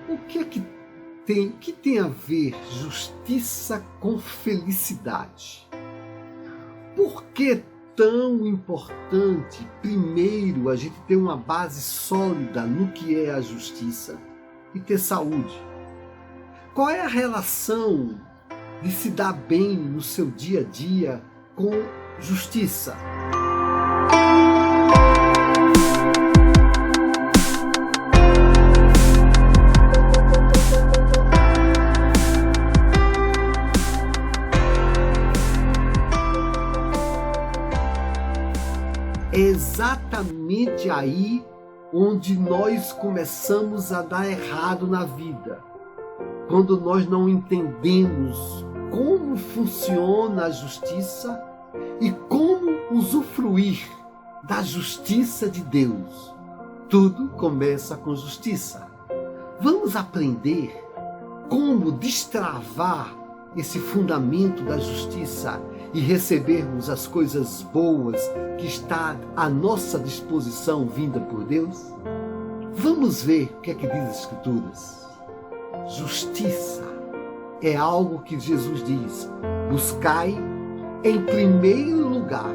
O que tem a ver justiça com felicidade? Por que tão importante, primeiro, a gente ter uma base sólida no que é a justiça e ter saúde? Qual é a relação de se dar bem no seu dia a dia com justiça? É exatamente aí onde nós começamos a dar errado na vida. Quando nós não entendemos como funciona a justiça e como usufruir da justiça de Deus. Tudo começa com justiça. Vamos aprender como destravar esse fundamento da justiça e recebermos as coisas boas que está à nossa disposição vinda por Deus? Vamos ver o que é que diz as Escrituras. Justiça é algo que Jesus diz: buscai em primeiro lugar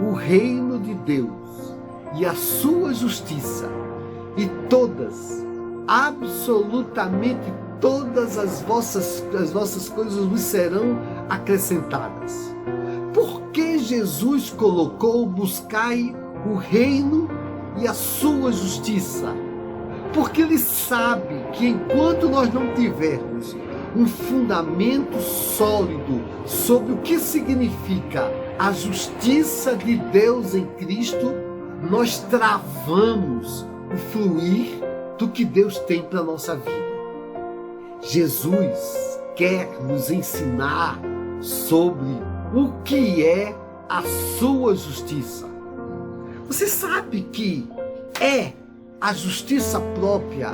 o reino de Deus e a sua justiça, e todas, absolutamente todas as vossas coisas vos serão acrescentadas. Por que Jesus colocou buscai o reino e a sua justiça? Porque Ele sabe que enquanto nós não tivermos um fundamento sólido sobre o que significa a justiça de Deus em Cristo, nós travamos o fluir do que Deus tem para a nossa vida. Jesus quer nos ensinar sobre o que é a sua justiça. Você sabe que é a justiça própria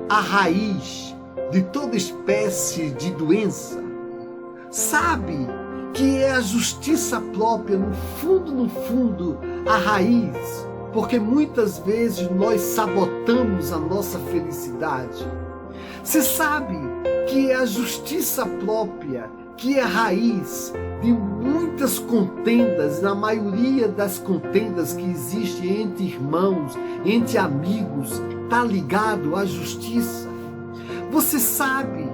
a raiz de toda espécie de doença? Sabe que é a justiça própria, no fundo, a raiz? Porque muitas vezes nós sabotamos a nossa felicidade. Você sabe que é a justiça própria que é a raiz de muitas contendas, na maioria das contendas que existem entre irmãos, entre amigos, está ligado à justiça? Você sabe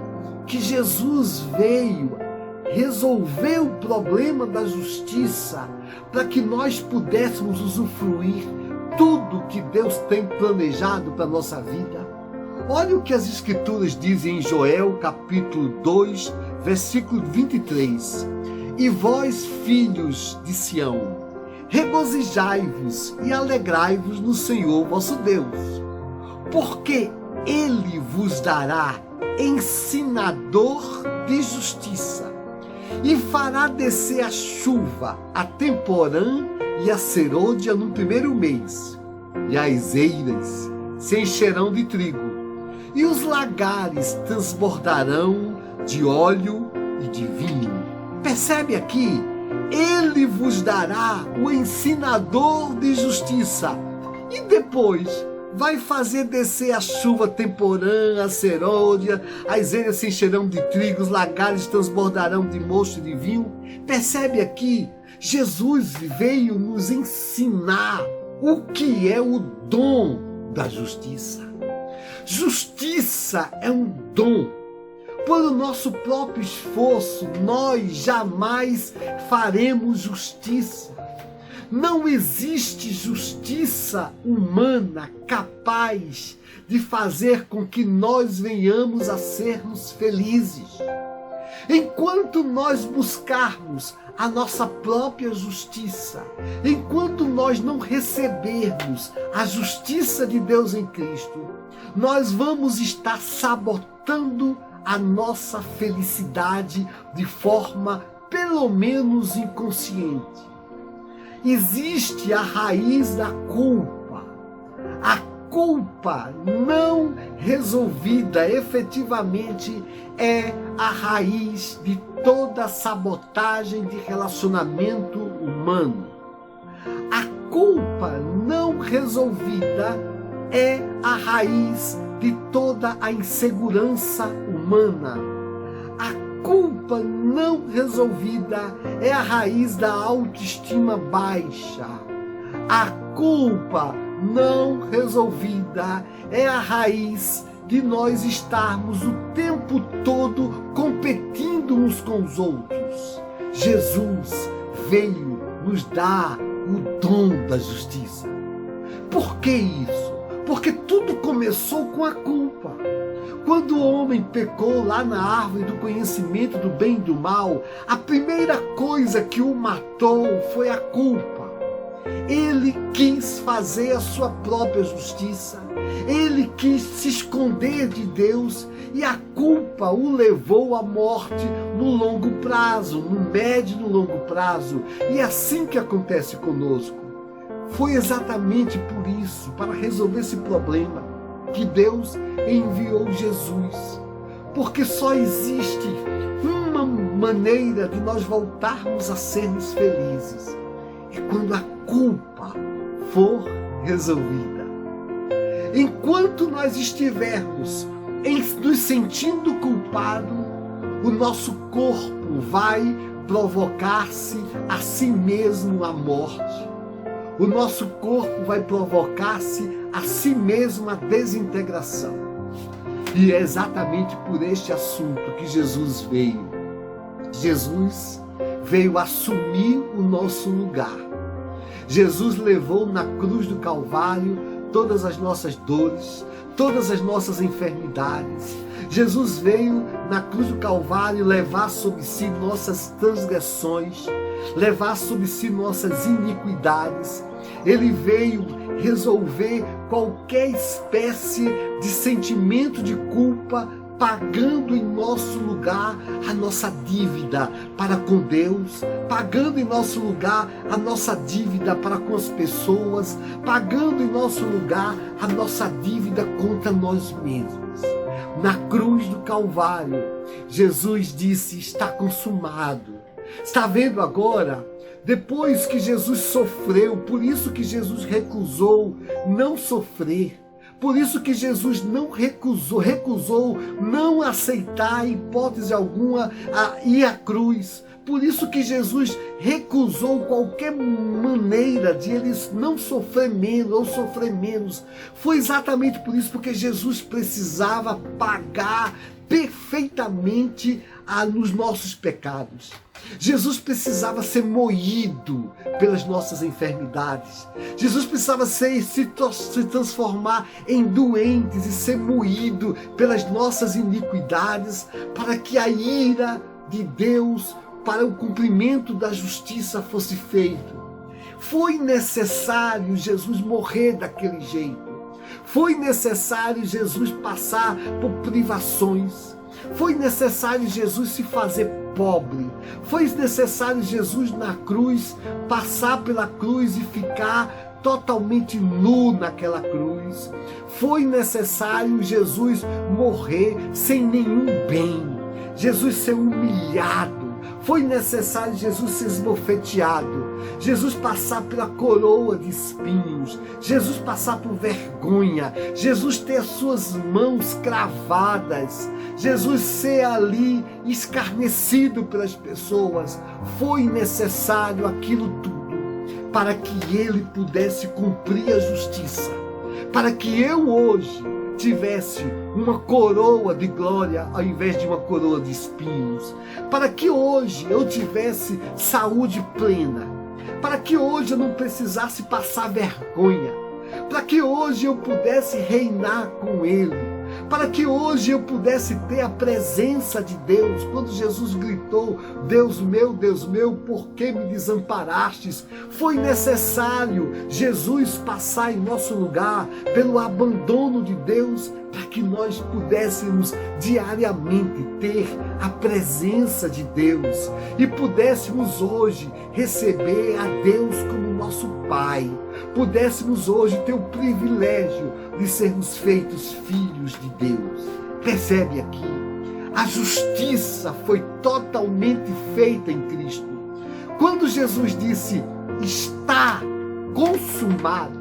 que Jesus veio resolver o problema da justiça para que nós pudéssemos usufruir tudo que Deus tem planejado para a nossa vida? Olha o que as Escrituras dizem em Joel, capítulo 2, versículo 23. E vós, filhos de Sião, regozijai-vos e alegrai-vos no Senhor vosso Deus, porque Ele vos dará ensinador de justiça, e fará descer a chuva, a temporã e a serôdia no primeiro mês, e as eiras se encherão de trigo, e os lagares transbordarão de óleo e de vinho. Percebe aqui? Ele vos dará o ensinador de justiça. E depois vai fazer descer a chuva temporã, a serôdia, as eiras se encherão de trigo, os lagares transbordarão de mosto e de vinho. Percebe aqui? Jesus veio nos ensinar o que é o dom da justiça. Justiça é um dom. Por o nosso próprio esforço, nós jamais faremos justiça. Não existe justiça humana capaz de fazer com que nós venhamos a sermos felizes. Enquanto nós buscarmos a nossa própria justiça, enquanto nós não recebermos a justiça de Deus em Cristo, nós vamos estar sabotando a nossa felicidade de forma pelo menos inconsciente. Existe a raiz da culpa. A culpa não resolvida efetivamente é a raiz de toda sabotagem de relacionamento humano. A culpa não resolvida é a raiz de toda toda a insegurança humana. A culpa não resolvida é a raiz da autoestima baixa. A culpa não resolvida é a raiz de nós estarmos o tempo todo competindo uns com os outros. Jesus veio nos dar o dom da justiça. Por que isso? Porque tudo começou com a culpa. Quando o homem pecou lá na árvore do conhecimento do bem e do mal, a primeira coisa que o matou foi a culpa. Ele quis fazer a sua própria justiça. Ele quis se esconder de Deus e a culpa o levou à morte no longo prazo, no médio e no longo prazo. E é assim que acontece conosco. Foi exatamente por isso, para resolver esse problema, que Deus enviou Jesus. Porque só existe uma maneira de nós voltarmos a sermos felizes. É quando a culpa for resolvida. Enquanto nós estivermos nos sentindo culpados, o nosso corpo vai provocar-se a si mesmo a morte. O nosso corpo vai provocar-se a si mesmo a desintegração. E é exatamente por este assunto que Jesus veio. Jesus veio assumir o nosso lugar. Jesus levou na cruz do Calvário todas as nossas dores, todas as nossas enfermidades. Jesus veio na cruz do Calvário levar sobre si nossas transgressões, levar sobre si nossas iniquidades. Ele veio resolver qualquer espécie de sentimento de culpa, pagando em nosso lugar a nossa dívida para com Deus, pagando em nosso lugar a nossa dívida para com as pessoas, pagando em nosso lugar a nossa dívida contra nós mesmos. Na cruz do Calvário, Jesus disse: está consumado. Está vendo agora? Depois que Jesus sofreu, por isso que Jesus recusou não sofrer. Por isso que Jesus não recusou não aceitar, em hipótese alguma, ir à cruz. Por isso que Jesus recusou qualquer maneira de ele não sofrer menos ou sofrer menos. Foi exatamente por isso, porque Jesus precisava pagar perfeitamente nos nossos pecados. Jesus precisava ser moído pelas nossas enfermidades. Jesus precisava se transformar em doentes e ser moído pelas nossas iniquidades, para que a ira de Deus para o cumprimento da justiça fosse feito. Foi necessário Jesus morrer daquele jeito. Foi necessário Jesus passar por privações. Foi necessário Jesus se fazer pobre. Foi necessário Jesus na cruz passar pela cruz e ficar totalmente nu naquela cruz. Foi necessário Jesus morrer sem nenhum bem. Jesus ser humilhado. Foi necessário Jesus ser esbofeteado, Jesus passar pela coroa de espinhos, Jesus passar por vergonha, Jesus ter as suas mãos cravadas, Jesus ser ali escarnecido pelas pessoas. Foi necessário aquilo tudo para que ele pudesse cumprir a justiça, para que eu hoje tivesse uma coroa de glória ao invés de uma coroa de espinhos, para que hoje eu tivesse saúde plena, para que hoje eu não precisasse passar vergonha, para que hoje eu pudesse reinar com ele, para que hoje eu pudesse ter a presença de Deus. Quando Jesus gritou: Deus meu, por que me desamparastes? Foi necessário Jesus passar em nosso lugar pelo abandono de Deus, para que nós pudéssemos diariamente ter a presença de Deus e pudéssemos hoje receber a Deus como nosso Pai, pudéssemos hoje ter o privilégio de sermos feitos filhos de Deus. Percebe aqui? A justiça foi totalmente feita em Cristo. Quando Jesus disse: está consumado,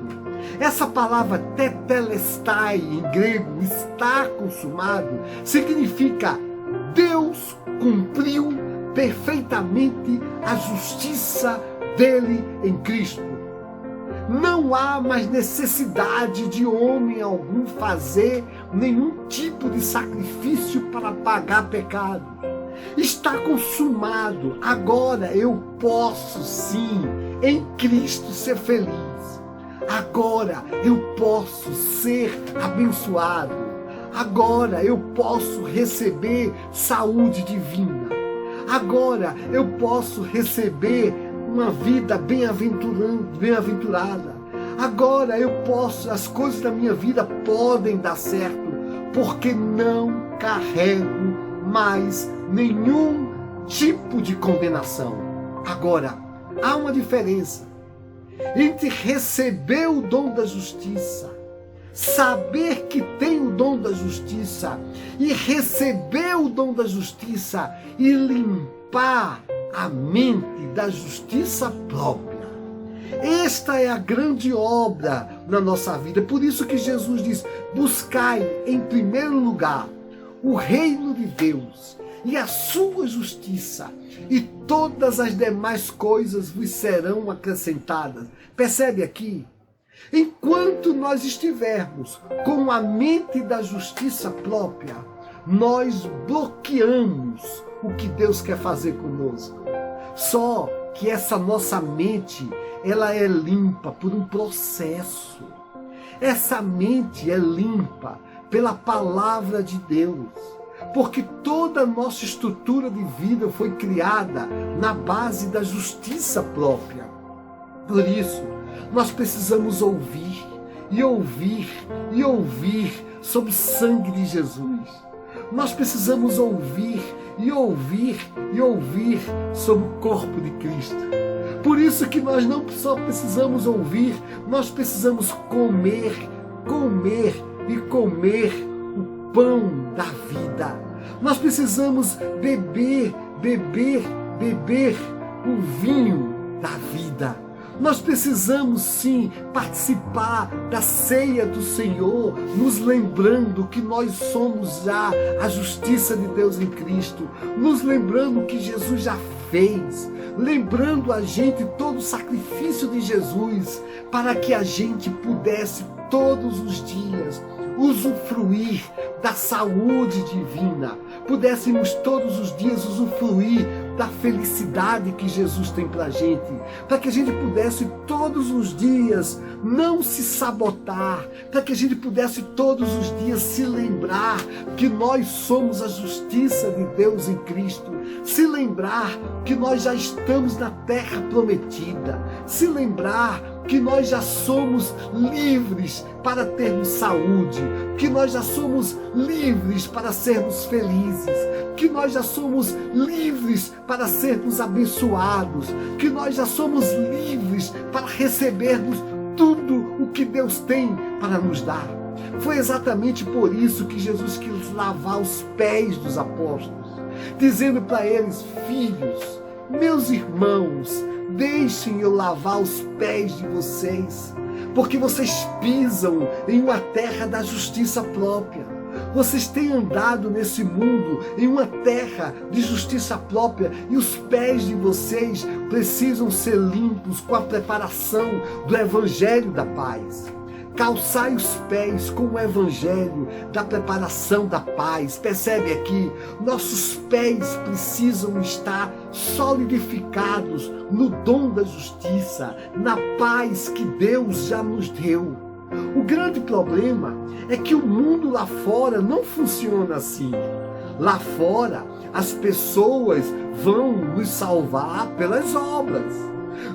Essa palavra tetelestai, em grego, está consumado, significa Deus cumpriu perfeitamente a justiça dele em Cristo. Não há mais necessidade de homem algum fazer nenhum tipo de sacrifício para pagar pecados. Está consumado. Agora eu posso sim, em Cristo, ser feliz. Agora eu posso ser abençoado. Agora eu posso receber saúde divina. Agora eu posso receber uma vida bem-aventurada. Agora eu posso, as coisas da minha vida podem dar certo, porque não carrego mais nenhum tipo de condenação. Agora, há uma diferença entre receber o dom da justiça, saber que tem o dom da justiça, e receber o dom da justiça e limpar a mente da justiça própria. Esta é a grande obra na nossa vida. Por isso que Jesus diz: buscai em primeiro lugar o reino de Deus e a sua justiça, e todas as demais coisas vos serão acrescentadas. Percebe aqui? Enquanto nós estivermos com a mente da justiça própria, nós bloqueamos o que Deus quer fazer conosco. Só que essa nossa mente, ela é limpa por um processo. Essa mente é limpa pela palavra de Deus, porque toda a nossa estrutura de vida foi criada na base da justiça própria. Por isso, nós precisamos ouvir e ouvir e ouvir sobre o sangue de Jesus. Nós precisamos ouvir e ouvir e ouvir sobre o corpo de Cristo. Por isso que nós não só precisamos ouvir, nós precisamos comer, comer e comer o pão da vida. Nós precisamos beber, beber, beber o vinho da vida. Nós precisamos sim participar da ceia do Senhor, nos lembrando que nós somos já a justiça de Deus em Cristo, nos lembrando que Jesus já fez, lembrando a gente todo o sacrifício de Jesus, para que a gente pudesse todos os dias usufruir da saúde divina, pudéssemos todos os dias usufruir da felicidade que Jesus tem pra gente, para que a gente pudesse todos os dias não se sabotar, para que a gente pudesse todos os dias se lembrar que nós somos a justiça de Deus em Cristo, se lembrar que nós já estamos na terra prometida, se lembrar que nós já somos livres para termos saúde, que nós já somos livres para sermos felizes, que nós já somos livres para sermos abençoados, que nós já somos livres para recebermos tudo o que Deus tem para nos dar. Foi exatamente por isso que Jesus quis lavar os pés dos apóstolos, dizendo para eles: filhos, meus irmãos, deixem eu lavar os pés de vocês, porque vocês pisam em uma terra da justiça própria. Vocês têm andado nesse mundo em uma terra de justiça própria, e os pés de vocês precisam ser limpos com a preparação do Evangelho da paz. Calçai os pés com o Evangelho da preparação da paz. Percebe aqui? Nossos pés precisam estar solidificados no dom da justiça, na paz que Deus já nos deu. O grande problema é que o mundo lá fora não funciona assim. Lá fora, as pessoas vão nos salvar pelas obras.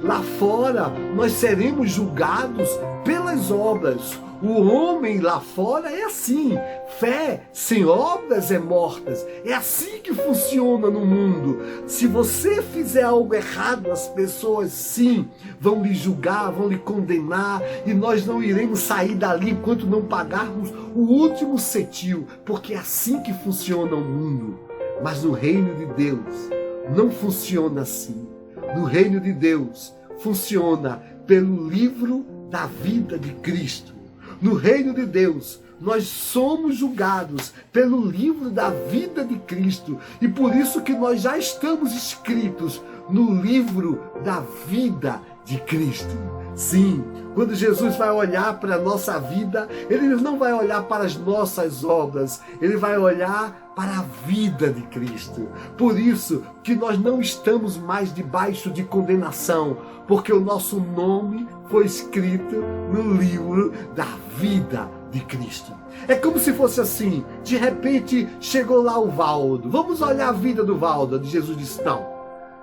Lá fora, nós seremos julgados pelas obras. O homem lá fora é assim. Fé sem obras é mortas. É assim que funciona no mundo. Se você fizer algo errado, as pessoas sim vão lhe julgar, vão lhe condenar, e nós não iremos sair dali enquanto não pagarmos o último cetil, porque é assim que funciona o mundo. Mas no reino de Deus não funciona assim. No reino de Deus funciona pelo livro da vida de Cristo. No reino de Deus, nós somos julgados pelo livro da vida de Cristo, e por isso que nós já estamos escritos no livro da vida de Cristo. Sim, quando Jesus vai olhar para a nossa vida, Ele não vai olhar para as nossas obras, Ele vai olhar para a vida de Cristo. Por isso que nós não estamos mais debaixo de condenação, porque o nosso nome foi escrito no livro da vida de Cristo. É como se fosse assim, de repente chegou lá o Valdo, vamos olhar a vida do Valdo. Jesus disse, não,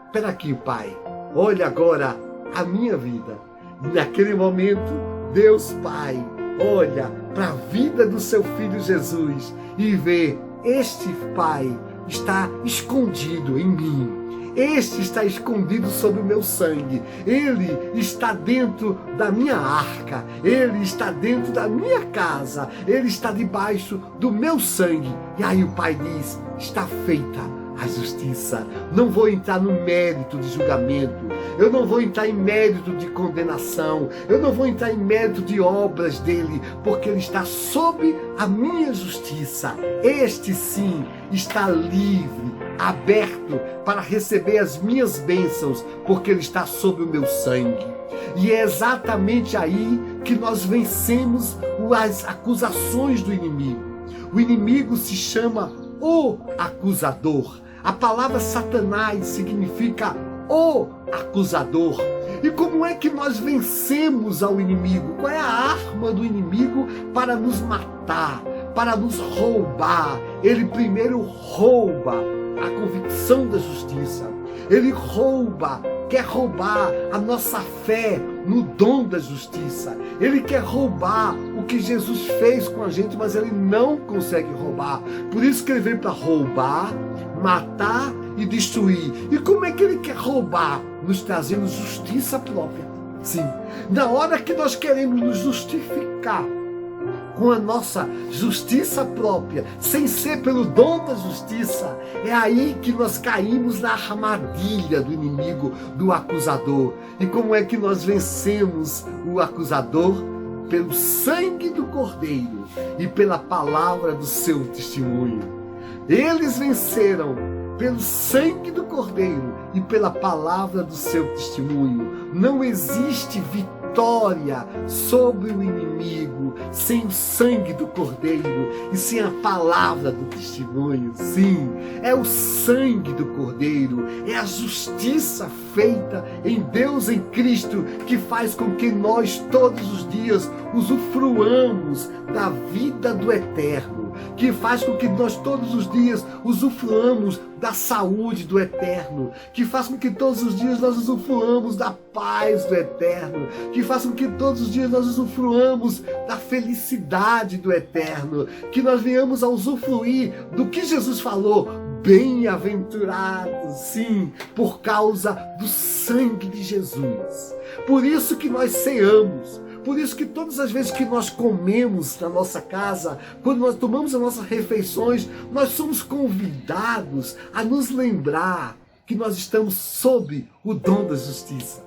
espera aqui, Pai, olha agora a minha vida. E naquele momento, Deus Pai olha para a vida do seu Filho Jesus e vê, este Pai está escondido em mim. Este está escondido sob o meu sangue. Ele está dentro da minha arca. Ele está dentro da minha casa. Ele está debaixo do meu sangue. E aí o Pai diz, está feita a justiça. Não vou entrar no mérito de julgamento. Eu não vou entrar em mérito de condenação. Eu não vou entrar em mérito de obras dele, porque ele está sob a minha justiça. Este sim está livre, aberto para receber as minhas bênçãos, porque ele está sob o meu sangue. E é exatamente aí que nós vencemos as acusações do inimigo. O inimigo se chama o acusador. A palavra Satanás significa o acusador. E como é que nós vencemos ao inimigo? Qual é a arma do inimigo para nos matar, para nos roubar? Ele primeiro rouba a convicção da justiça. Ele quer roubar a nossa fé no dom da justiça. Ele quer roubar o que Jesus fez com a gente, mas ele não consegue roubar. Por isso que ele veio para roubar, matar e destruir. E como é que ele quer roubar? Nos trazendo justiça própria. Sim, na hora que nós queremos nos justificar com a nossa justiça própria, sem ser pelo dom da justiça, é aí que nós caímos na armadilha do inimigo, do acusador. E como é que nós vencemos o acusador? Pelo sangue do Cordeiro e pela palavra do seu testemunho. Eles venceram pelo sangue do Cordeiro e pela palavra do seu testemunho. Não existe vitória sobre o inimigo sem o sangue do Cordeiro e sem a palavra do testemunho. Sim, é o sangue do Cordeiro, é a justiça feita em Deus em Cristo que faz com que nós todos os dias usufruamos da vida do eterno, que faz com que nós todos os dias usufruamos da saúde do eterno, que faz com que todos os dias nós usufruamos da paz do eterno, que faz com que todos os dias nós usufruamos da felicidade do eterno, que nós venhamos a usufruir do que Jesus falou, bem-aventurados, sim, por causa do sangue de Jesus. Por isso que nós ceamos. Por isso que todas as vezes que nós comemos na nossa casa, quando nós tomamos as nossas refeições, nós somos convidados a nos lembrar que nós estamos sob o dom da justiça.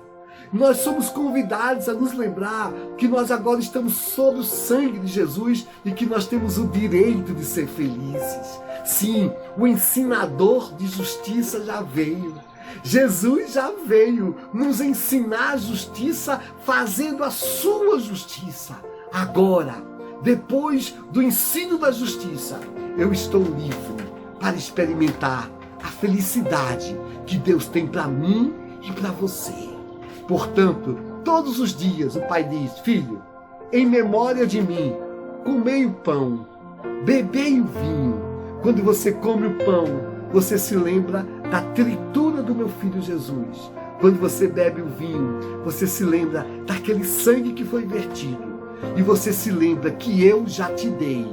Nós somos convidados a nos lembrar que nós agora estamos sob o sangue de Jesus e que nós temos o direito de ser felizes. Sim, o ensinador de justiça já veio. Jesus já veio nos ensinar a justiça, fazendo a sua justiça. Agora, depois do ensino da justiça, eu estou livre para experimentar a felicidade que Deus tem para mim e para você. Portanto, todos os dias o Pai diz, filho, em memória de mim, comei o pão, bebei o vinho. Quando você come o pão, você se lembra da tritura do meu Filho Jesus. Quando você bebe o vinho, você se lembra daquele sangue que foi vertido. E você se lembra que eu já te dei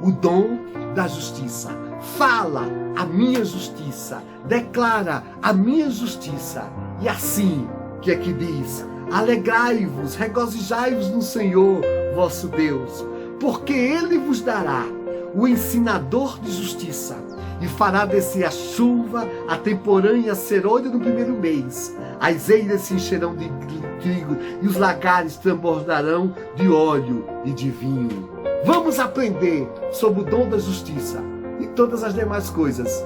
o dom da justiça. Fala a minha justiça, declara a minha justiça. E assim, o que é que diz? Alegrai-vos, regozijai-vos no Senhor, vosso Deus, porque Ele vos dará o ensinador de justiça, e fará descer a chuva, a temporânea serôdia no primeiro mês. As eiras se encherão de trigo e os lagares transbordarão de óleo e de vinho. Vamos aprender sobre o dom da justiça e todas as demais coisas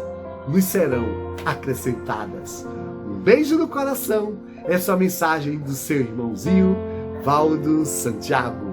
nos serão acrescentadas. Um beijo no coração. Essa é a mensagem do seu irmãozinho, Valdo Santiago.